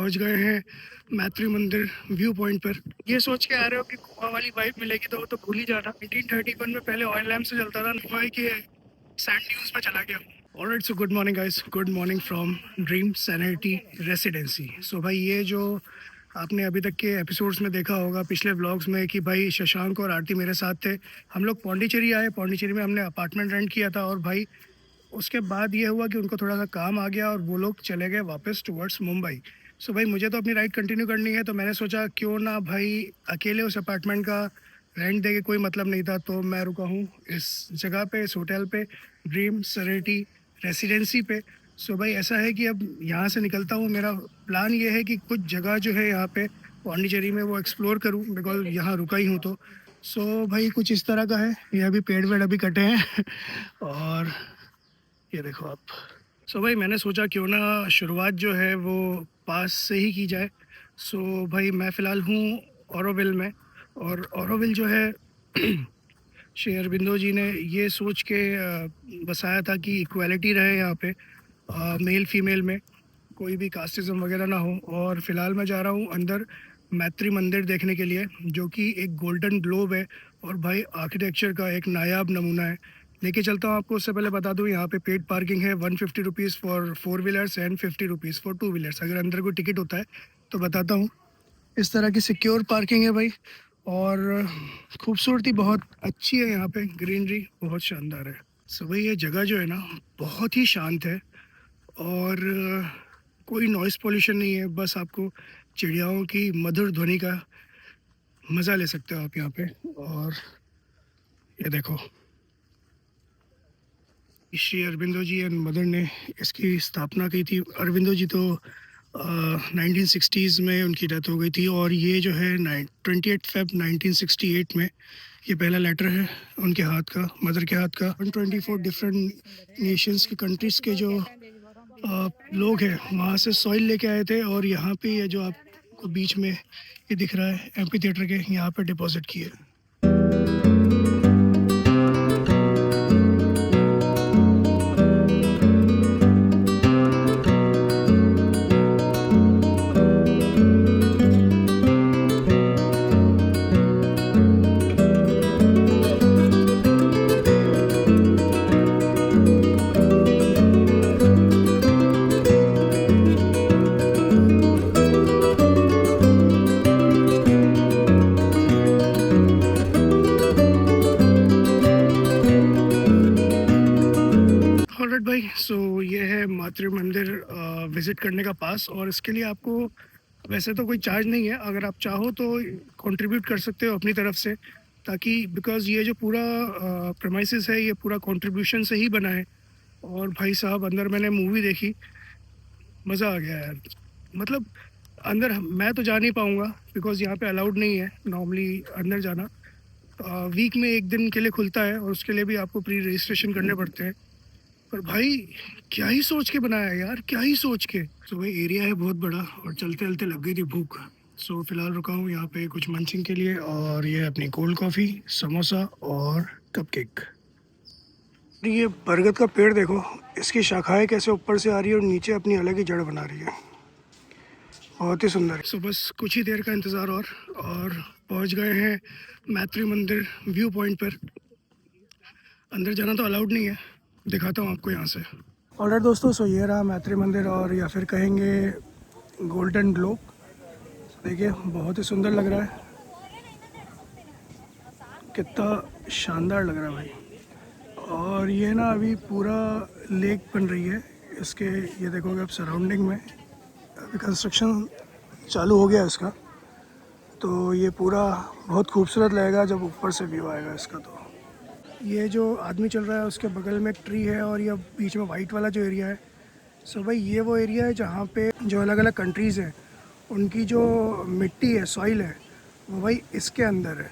पहुंच गए हैं मैत्री मंदिर व्यू पॉइंट पर। ये सोच के आ रहे हो कि गोवा वाली वाइब मिलेगी तो वो तो भूल ही जाना। 1931 में पहले ऑयल लैम्प से चलता था, गोवा के सैंड ड्यून्स में चला गया। Alright, so good morning guys, good morning from Dream Sanity Residency. So भाई, ये जो आपने अभी तक के एपिसोड्स में देखा होगा पिछले व्लॉग्स में कि भाई शशांक और आरती मेरे साथ थे। हम लोग पौंडीचेरी आए, पौंडीचेरी में हमने अपार्टमेंट रेंट किया था और भाई उसके बाद ये हुआ कि उनको थोड़ा सा काम आ गया और वो लोग चले गए वापस टुवर्ड्स मुंबई। सो भाई, मुझे तो अपनी राइड कंटिन्यू करनी है, तो मैंने सोचा क्यों ना भाई अकेले उस अपार्टमेंट का रेंट दे के कोई मतलब नहीं था, तो मैं रुका हूँ इस जगह पे, इस होटल पे, ड्रीम सरेटी रेसिडेंसी पे। सो भाई, ऐसा है कि अब यहाँ से निकलता हूँ। मेरा प्लान ये है कि कुछ जगह जो है यहाँ पे पौंडीचेरी में वो एक्सप्लोर करूँ, बिकॉज यहाँ रुका ही हूँ तो। सो भाई, कुछ इस तरह का है। ये अभी पेड़ वेड़ अभी कटे हैं और ये देखो आप। सो भाई, मैंने सोचा क्यों ना शुरुआत जो है वो पास से ही की जाए। सो भाई, मैं फ़िलहाल हूँ ऑरोविल में, और ऑरोविल जो है श्री अरबिंदो जी ने ये सोच के बसाया था कि इक्वालिटी रहे यहाँ पे, मेल फीमेल में कोई भी कास्टिज़म वगैरह ना हो। और फ़िलहाल मैं जा रहा हूँ अंदर मैत्री मंदिर देखने के लिए, जो कि एक गोल्डन ग्लोब है और भाई आर्किटेक्चर का एक नायाब नमूना है। लेके चलता हूँ आपको। उससे पहले बता दूँ, यहाँ पे पेड पार्किंग है, 150 rupees for 4 wheelers and 50 rupees for 2 wheelers. अगर अंदर कोई टिकट होता है तो बताता हूँ। इस तरह की सिक्योर पार्किंग है भाई, और खूबसूरती बहुत अच्छी है यहाँ पे, ग्रीनरी बहुत शानदार है। सो भाई, ये जगह जो है ना बहुत ही शांत है और कोई नॉइज़ पोल्यूशन नहीं है। बस आपको चिड़ियाओं की मधुर ध्वनि का मज़ा ले सकते हो आप यहाँ पे। और ये देखो, श्री अरबिंदो जी एंड मदर ने इसकी स्थापना की थी। अरबिंदो जी तो 1960s में उनकी डेथ हो गई थी, और ये जो है 28 Feb 1968 में ये पहला लेटर है उनके हाथ का, मदर के हाथ का। 124 डिफरेंट नेशंस के, कंट्रीज़ के जो लोग हैं वहाँ से सॉइल लेके आए थे, और यहाँ पे ये जो आपको बीच में ये दिख रहा है एम्पी थिएटर के, यहाँ पे डिपॉजिट किए। ऑलराइट भाई, सो ये है मातृ मंदिर विज़िट करने का पास, और इसके लिए आपको वैसे तो कोई चार्ज नहीं है। अगर आप चाहो तो कंट्रीब्यूट कर सकते हो अपनी तरफ से, ताकि बिकॉज़ ये जो पूरा प्रेमाइसिस है ये पूरा कंट्रीब्यूशन से ही बना है। और भाई साहब, अंदर मैंने मूवी देखी, मज़ा आ गया यार। मतलब अंदर मैं तो जा नहीं पाऊँगा बिकॉज़ यहाँ पे अलाउड नहीं है नॉर्मली अंदर जाना। वीक में एक दिन के लिए खुलता है और उसके लिए भी आपको प्री रजिस्ट्रेशन करने पड़ते हैं। पर भाई, क्या ही सोच के बनाया यार, क्या ही सोच के। सो भाई, एरिया है बहुत बड़ा और चलते चलते लग गई थी भूख। सो फिलहाल रुका हूँ यहाँ पे कुछ मंचिंग के लिए, और ये अपनी कोल्ड कॉफ़ी, समोसा और कपकेक। ये बरगद का पेड़ देखो, इसकी शाखाएं कैसे ऊपर से आ रही है और नीचे अपनी अलग ही जड़ बना रही है, बहुत ही सुंदर है। सो बस कुछ ही देर का इंतज़ार और पहुँच गए हैं मैत्री मंदिर व्यू पॉइंट पर। अंदर जाना तो अलाउड नहीं है, दिखाता हूँ आपको यहाँ से। ऑलराइट दोस्तों, सो ये रहा मैत्री मंदिर, और या फिर कहेंगे गोल्डन ग्लोब। देखिए, बहुत ही सुंदर लग रहा है, कितना शानदार लग रहा है भाई। और ये ना अभी पूरा लेक बन रही है इसके, ये देखोगे आप सराउंडिंग में अभी कंस्ट्रक्शन चालू हो गया इसका, तो ये पूरा बहुत खूबसूरत लगेगा जब ऊपर से व्यू आएगा इसका। तो ये जो आदमी चल रहा है उसके बगल में एक ट्री है, और ये बीच में वाइट वाला जो एरिया है, सो भाई ये वो एरिया है जहाँ पे जो अलग अलग कंट्रीज़ हैं उनकी जो मिट्टी है, सॉइल है, वो भाई इसके अंदर है।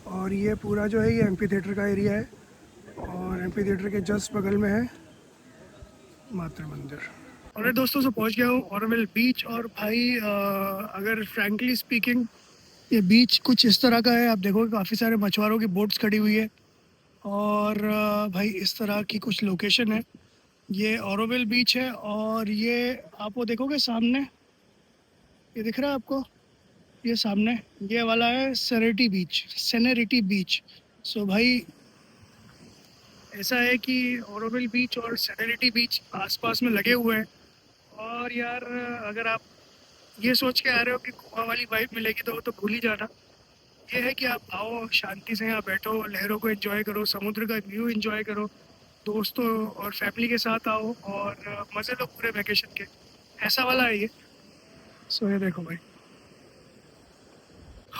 और ये पूरा जो है ये एम्पी थिएटर का एरिया है, और एम्पी थिएटर के जस्ट बगल में है मातृ मंदिर। और दोस्तों, से पहुँच गया हूँ ऑरोविल बीच। और भाई अगर फ्रैंकली स्पीकिंग, ये बीच कुछ इस तरह का है। आप देखोगे काफ़ी सारे मछुआरों की बोट्स खड़ी हुई है, और भाई इस तरह की कुछ लोकेशन है। ये ऑरोविल बीच है, और ये आप वो देखोगे सामने, ये दिख रहा है आपको, ये सामने, ये वाला है सेनेरिटी बीच। सो भाई ऐसा है कि ओरोविल बीच और सेनेरिटी बीच आसपास में लगे हुए हैं। और यार अगर आप ये सोच के आ रहे हो कि गोवा वाली वाइब मिलेगी तो भूल ही जाना। ये है कि आप आओ, शांति से यहाँ बैठो, लहरों को एंजॉय करो, समुद्र का व्यू एंजॉय करो, दोस्तों और फैमिली के साथ आओ और मज़े लो पूरे वैकेशन के। ऐसा वाला है ये। सो ये देखो भाई।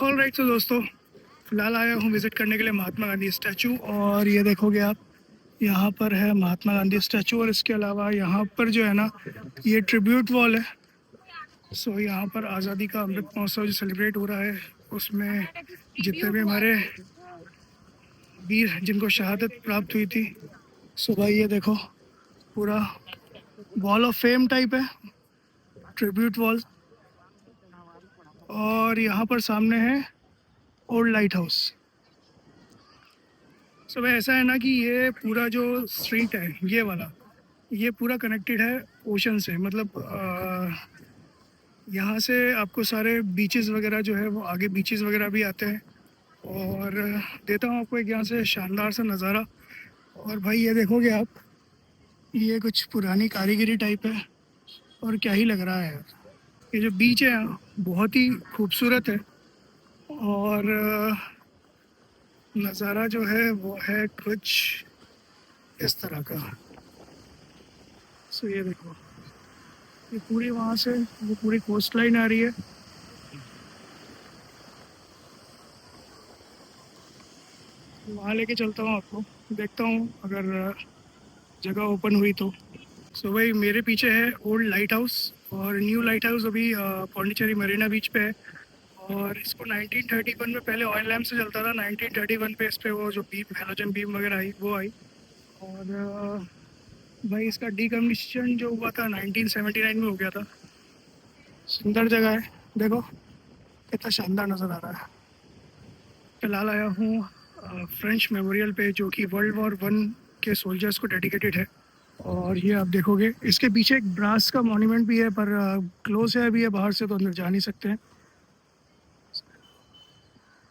ऑल राइट, तो दोस्तों फिलहाल आया हूँ विज़िट करने के लिए महात्मा गांधी स्टैचू। और ये देखोगे आप, यहाँ पर है महात्मा गांधी स्टैचू और इसके अलावा यहाँ पर जो है ना, ये ट्रिब्यूट वॉल है। सो यहाँ पर आज़ादी का अमृत महोत्सव जो सेलिब्रेट हो रहा है, उसमें जितने भी हमारे वीर जिनको शहादत प्राप्त हुई थी। सो भाई ये देखो, पूरा वॉल ऑफ फेम टाइप है, ट्रिब्यूट वॉल। और यहाँ पर सामने है ओल्ड लाइट हाउस। सो भाई ऐसा है ना कि ये पूरा जो स्ट्रीट है ये वाला, ये पूरा कनेक्टेड है ओशन से। मतलब यहाँ से आपको सारे बीचेस वगैरह जो है वो आगे बीचेस वगैरह भी आते हैं। और देता हूँ आपको एक यहाँ से शानदार सा नज़ारा। और भाई ये देखोगे आप, ये कुछ पुरानी कारीगरी टाइप है और क्या ही लग रहा है यार। ये जो बीच है यहाँ बहुत ही खूबसूरत है। और नज़ारा जो है वो है कुछ इस तरह का। सो ये देखो, ये पूरी वहाँ से वो पूरी कोस्ट लाइन आ रही है। वहाँ लेके चलता हूँ आपको, देखता हूँ अगर जगह ओपन हुई तो। सो भाई मेरे पीछे है ओल्ड लाइट हाउस और न्यू लाइट हाउस अभी पौंडीचेरी मरीना बीच पे है। और इसको 1931 में पहले ऑयल लैम्प से चलता था। 1931 पे इस पे वो जो बीम हैलोजन बीम वगैरह आई वो आई। और भाई इसका डीकमीशन जो हुआ था 1979 में हो गया था। सुंदर जगह है, देखो कितना शानदार नज़र आ रहा है। फिलहाल आया हूँ फ्रेंच मेमोरियल पे, जो कि वर्ल्ड वॉर 1 के सोल्जर्स को डेडिकेटेड है। और ये आप देखोगे इसके पीछे एक ब्रास का मॉन्यूमेंट भी है, पर क्लोज है अभी, है बाहर से तो अंदर जा नहीं सकते हैं।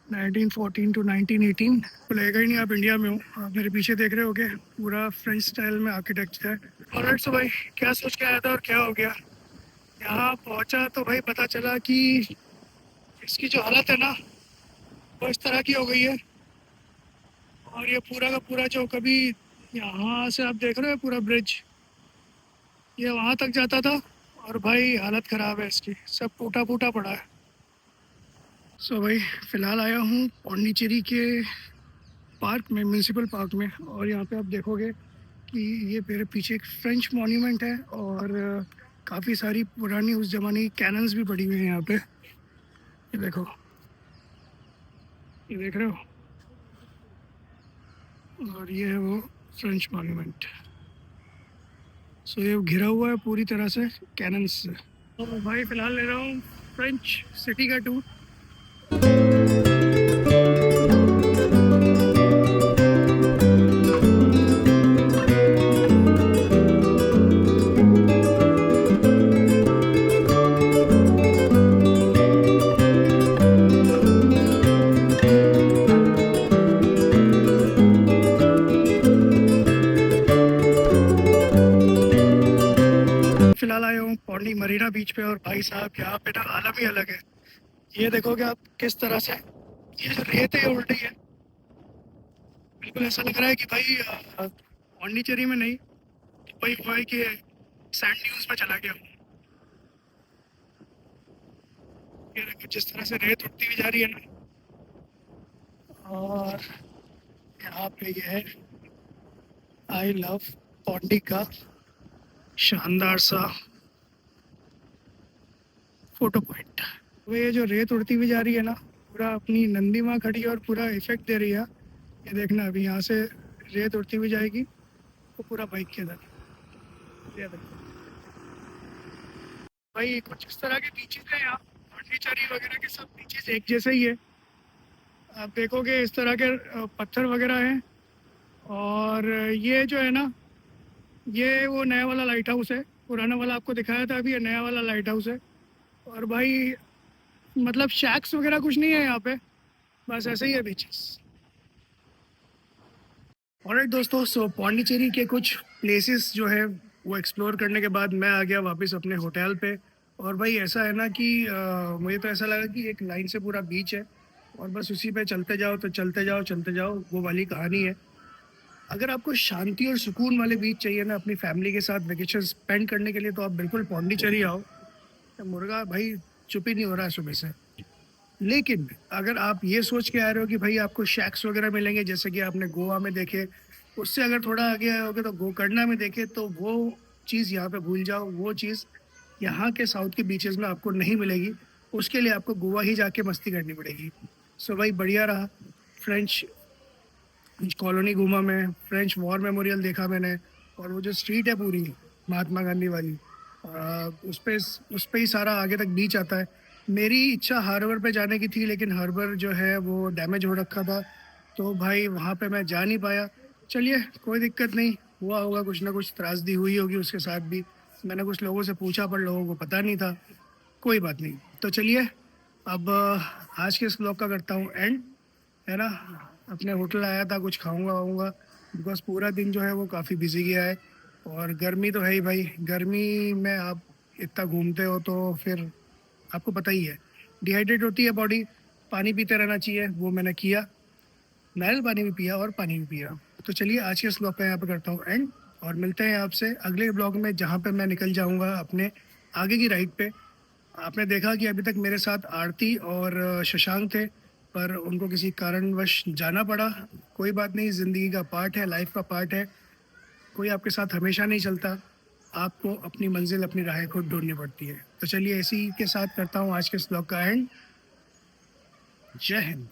1914 टू 1918 तो लगेगा ही नहीं आप इंडिया में हो। आप मेरे पीछे देख रहे होगे, पूरा फ्रेंच स्टाइल में आर्किटेक्चर है। और सो भाई क्या सोच के आया था और क्या हो गया, यहाँ पहुँचा तो भाई पता चला कि इसकी जो हालत है ना वो इस तरह की हो गई है। और ये पूरा का पूरा जो कभी यहाँ से आप देख रहे हो पूरा ब्रिज, ये वहाँ तक जाता था। और भाई हालत ख़राब है इसकी, सब टूटा फूटा पड़ा है। सो भाई फ़िलहाल आया हूँ पौंडीचेरी के पार्क में, म्यूनसिपल पार्क में। और यहाँ पे आप देखोगे कि ये मेरे पीछे एक फ्रेंच मॉन्यूमेंट है और काफ़ी सारी पुरानी उस ज़माने की कैनन्स भी पड़ी हुई हैं यहाँ पे। ये देखो, ये देख रहे हो, और ये है वो फ्रेंच मॉन्यूमेंट। सो ये घिरा हुआ है पूरी तरह से कैनन्स से। तो भाई फ़िलहाल ले रहा हूँ फ्रेंच सिटी का टूर। फिलहाल आया हूँ पौंडी मरीना बीच पे और भाई साहब यहाँ पे ना आलम ही अलग है। ये देखोगे आप किस तरह से ये जो रेत है उल्टी है, बिल्कुल ऐसा लग रहा है कि भाई पौंडीचेरी में नहीं, भाई हुआ है कि सैंड ड्यून्स में चला गया हूँ। ये देखो जिस तरह से रेत उठती हुई जा रही है ना। और यहाँ पे ये है आई लव पौंडी का शानदार सा फोटो पॉइंट। वो ये जो रेत उड़ती हुई जा रही है ना, पूरा अपनी नंदी माँ खड़ी है और पूरा इफेक्ट दे रही है। ये देखना अभी यहाँ से रेत उड़ती हुई जाएगी वो पूरा बाइक के अंदर। ये देखो भाई कुछ इस तरह के बीचेस हैं यहाँ, पांडिचेरी वगैरह के सब बीचेस एक जैसे ही है। आप देखोगे इस तरह के पत्थर वगैरह हैं। और ये जो है ना, ये वो नया वाला लाइट हाउस है। पुराना वाला आपको दिखाया था, अभी ये नया वाला लाइट हाउस है। और भाई मतलब शैक्स वगैरह कुछ नहीं है यहाँ पे, बस ऐसे ही है बीचेस। ऑलराइट दोस्तों, सो पौंडीचेरी के कुछ प्लेसेस जो है वो एक्सप्लोर करने के बाद मैं आ गया वापस अपने होटल पे। और भाई ऐसा है ना कि मुझे तो ऐसा लगा कि एक लाइन से पूरा बीच है और बस उसी पे चलते जाओ तो चलते जाओ चलते जाओ, वो वाली कहानी है। अगर आपको शांति और सुकून वाले बीच चाहिए ना अपनी फैमिली के साथ वेकेशन स्पेंड करने के लिए, तो आप बिल्कुल पौंडीचेरी आओ। मुर्गा भाई चुप ही नहीं हो रहा है सुबह से। लेकिन अगर आप ये सोच के आ रहे हो कि भाई आपको शैक्स वगैरह मिलेंगे जैसे कि आपने गोवा में देखे, उससे अगर थोड़ा आगे आए होगे तो गोकर्णा में देखे, तो वो चीज़ यहाँ पे भूल जाओ। वो चीज़ यहाँ के साउथ के बीचेस में आपको नहीं मिलेगी। उसके लिए आपको गोवा ही जाके मस्ती करनी पड़ेगी। सो भाई बढ़िया रहा। फ्रेंच कॉलोनी घूमा मैं, फ्रेंच वॉर मेमोरियल देखा मैंने, और वो जो स्ट्रीट है पूरी महात्मा गांधी वाली, उस पे ही सारा आगे तक बीच आता है। मेरी इच्छा हार्बर पे जाने की थी, लेकिन हार्बर जो है वो डैमेज हो रखा था, तो भाई वहाँ पे मैं जा नहीं पाया। चलिए कोई दिक्कत नहीं, हुआ होगा कुछ ना कुछ त्रासदी हुई होगी उसके साथ भी। मैंने कुछ लोगों से पूछा पर लोगों को पता नहीं था। कोई बात नहीं, तो चलिए अब आज के इस ब्लॉग का करता हूँ एंड, है ना। अपने होटल आया था, कुछ खाऊंगा वाऊंगा, बिकॉज पूरा दिन जो है वो काफ़ी बिजी गया है। और गर्मी तो है ही भाई, गर्मी में आप इतना घूमते हो तो फिर आपको पता ही है, डिहाइड्रेट होती है बॉडी। पानी पीते रहना चाहिए, वो मैंने किया, नारियल पानी भी पिया और पानी भी पिया। तो चलिए आज के इस ब्लॉग का यहाँ पे करता हूँ एंड, और मिलते हैं आपसे अगले ब्लॉग में जहाँ पे मैं निकल जाऊँगा अपने आगे की राइड पे। आपने देखा कि अभी तक मेरे साथ आरती और शशांक थे, पर उनको किसी कारणवश जाना पड़ा। कोई बात नहीं, ज़िंदगी का पार्ट है, लाइफ का पार्ट है। कोई आपके साथ हमेशा नहीं चलता, आपको अपनी मंजिल अपनी राहें खुद ढूंढनी पड़ती है। तो चलिए इसी के साथ करता हूँ आज के इस ब्लॉग का एंड। जय हिंद।